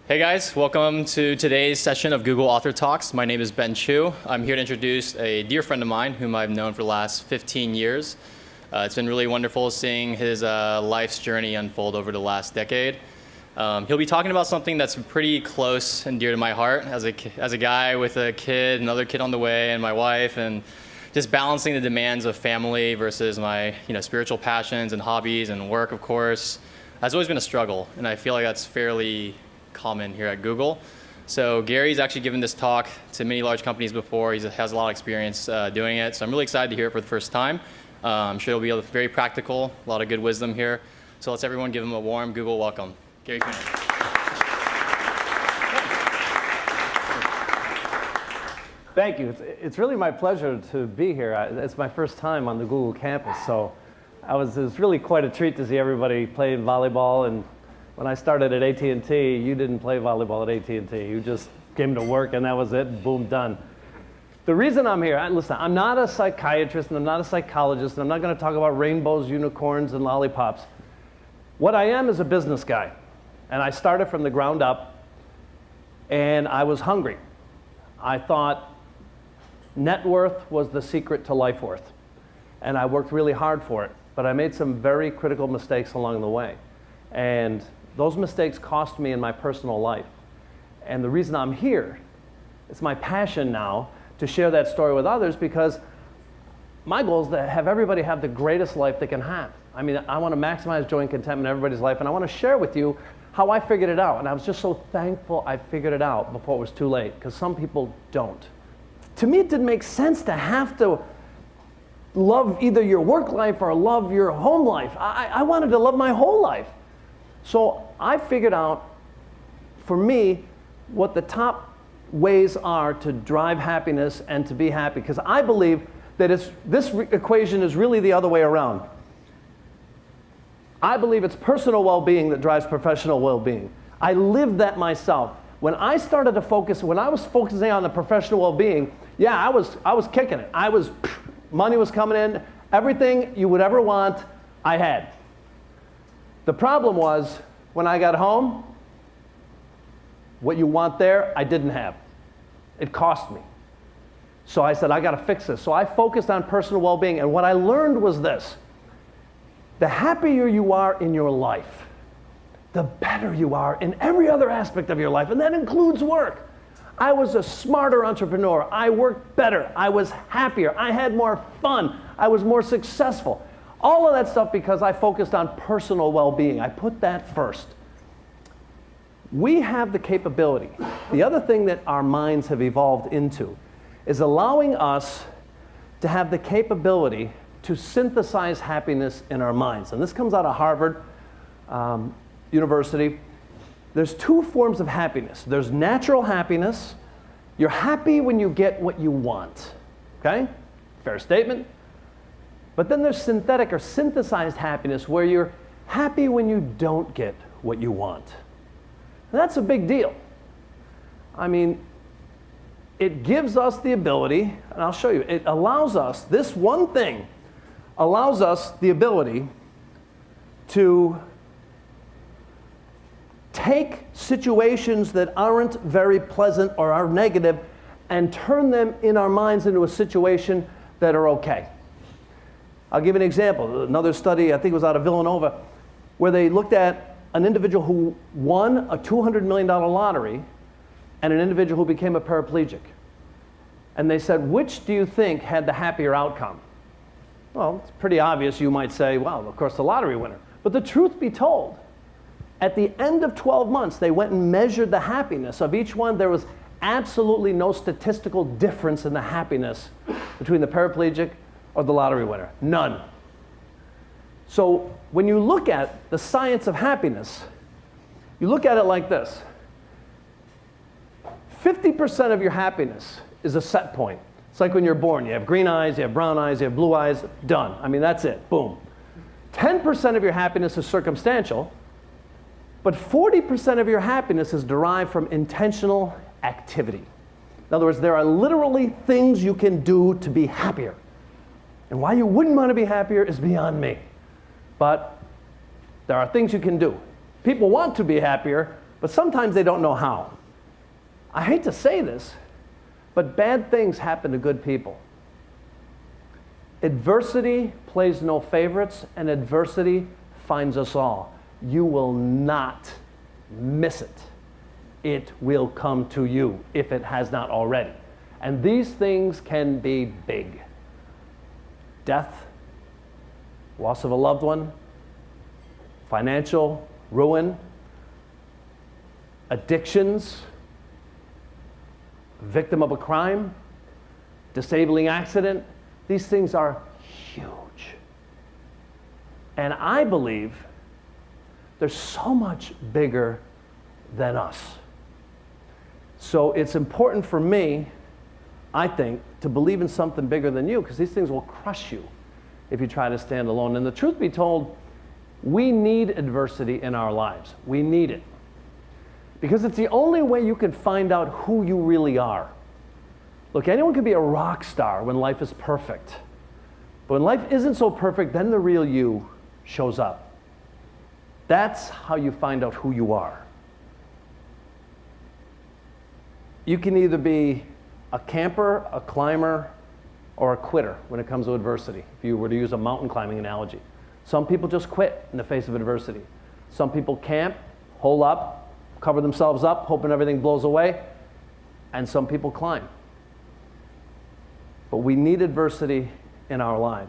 Hey guys, welcome to today's session of Google Author Talks. My name is Ben Chu. I'm here to introduce a dear friend of mine whom I've known for the last 15 years. It's been really wonderful seeing his life's journey unfold over the last decade. He'll be talking about something that's pretty close and dear to my heart as a guy with a kid, another kid on the way, and my wife, and just balancing the demands of family versus my spiritual passions and hobbies and work, of course, has always been a struggle, and I feel like that's fairly common here at Google. So Gary's actually given this talk to many large companies before. He has a lot of experience doing it, so I'm really excited to hear it for the first time. I'm sure it'll be very practical, a lot of good wisdom here. So let's everyone give him a warm Google welcome. Gary Kunath. Thank you. It's really my pleasure to be here. It's my first time on the Google campus, so it was really quite a treat to see everybody playing volleyball. And when I started at AT&T, you didn't play volleyball at AT&T. You just came to work and that was it, boom, done. The reason I'm here, listen, I'm not a psychiatrist and I'm not a psychologist and I'm not going to talk about rainbows, unicorns, and lollipops. What I am is a business guy. And I started from the ground up and I was hungry. I thought net worth was the secret to life worth. And I worked really hard for it. But I made some very critical mistakes along the way. And those mistakes cost me in my personal life. And the reason I'm here, it's my passion now to share that story with others, because my goal is to have everybody have the greatest life they can have. I mean, I want to maximize joy and contentment in everybody's life, and I want to share with you how I figured it out. And I was just so thankful I figured it out before it was too late, because some people don't. To me, it didn't make sense to have to love either your work life or love your home life. I wanted to love my whole life. So I figured out, for me, what the top ways are to drive happiness and to be happy, because I believe that this equation is really the other way around. I believe it's personal well-being that drives professional well-being. I lived that myself. When I started to focus, when I was focusing on the professional well-being, yeah, I was kicking it. Money was coming in, everything you would ever want, I had. The problem was, when I got home, what you want there, I didn't have. It cost me. So I said, I got to fix this. So I focused on personal well-being, and what I learned was this. The happier you are in your life, the better you are in every other aspect of your life, and that includes work. I was a smarter entrepreneur. I worked better. I was happier. I had more fun. I was more successful. All of that stuff because I focused on personal well-being. I put that first. We have the capability. The other thing that our minds have evolved into is allowing us to have the capability to synthesize happiness in our minds. And this comes out of Harvard University. There's two forms of happiness. There's natural happiness. You're happy when you get what you want. Okay? Fair statement. But then there's synthetic or synthesized happiness, where you're happy when you don't get what you want. And that's a big deal. I mean, it gives us the ability, and I'll show you, it allows us, this one thing allows us the ability to take situations that aren't very pleasant or are negative and turn them in our minds into a situation that are okay. I'll give you an example. Another study, I think it was out of Villanova, where they looked at an individual who won a $200 million lottery and an individual who became a paraplegic. And they said, which do you think had the happier outcome? Well, it's pretty obvious. You might say, well, of course, the lottery winner. But the truth be told, at the end of 12 months, they went and measured the happiness of each one. There was absolutely no statistical difference in the happiness between the paraplegic or the lottery winner. None. So when you look at the science of happiness, you look at it like this. 50% of your happiness is a set point. It's like when you're born. You have green eyes, you have brown eyes, you have blue eyes, done. I mean, that's it, boom. 10% of your happiness is circumstantial, but 40% of your happiness is derived from intentional activity. In other words, there are literally things you can do to be happier. And why you wouldn't want to be happier is beyond me. But there are things you can do. People want to be happier, but sometimes they don't know how. I hate to say this, but bad things happen to good people. Adversity plays no favorites, and adversity finds us all. You will not miss it. It will come to you if it has not already. And these things can be big. Death, loss of a loved one, financial ruin, addictions, victim of a crime, disabling accident. These things are huge. And I believe they're so much bigger than us. So it's important for me, I think, to believe in something bigger than you, because these things will crush you if you try to stand alone. And the truth be told, we need adversity in our lives. We need it. Because it's the only way you can find out who you really are. Look, anyone can be a rock star when life is perfect. But when life isn't so perfect, then the real you shows up. That's how you find out who you are. You can either be a camper, a climber, or a quitter when it comes to adversity, if you were to use a mountain climbing analogy. Some people just quit in the face of adversity. Some people camp, hole up, cover themselves up, hoping everything blows away, and some people climb. But we need adversity in our lives.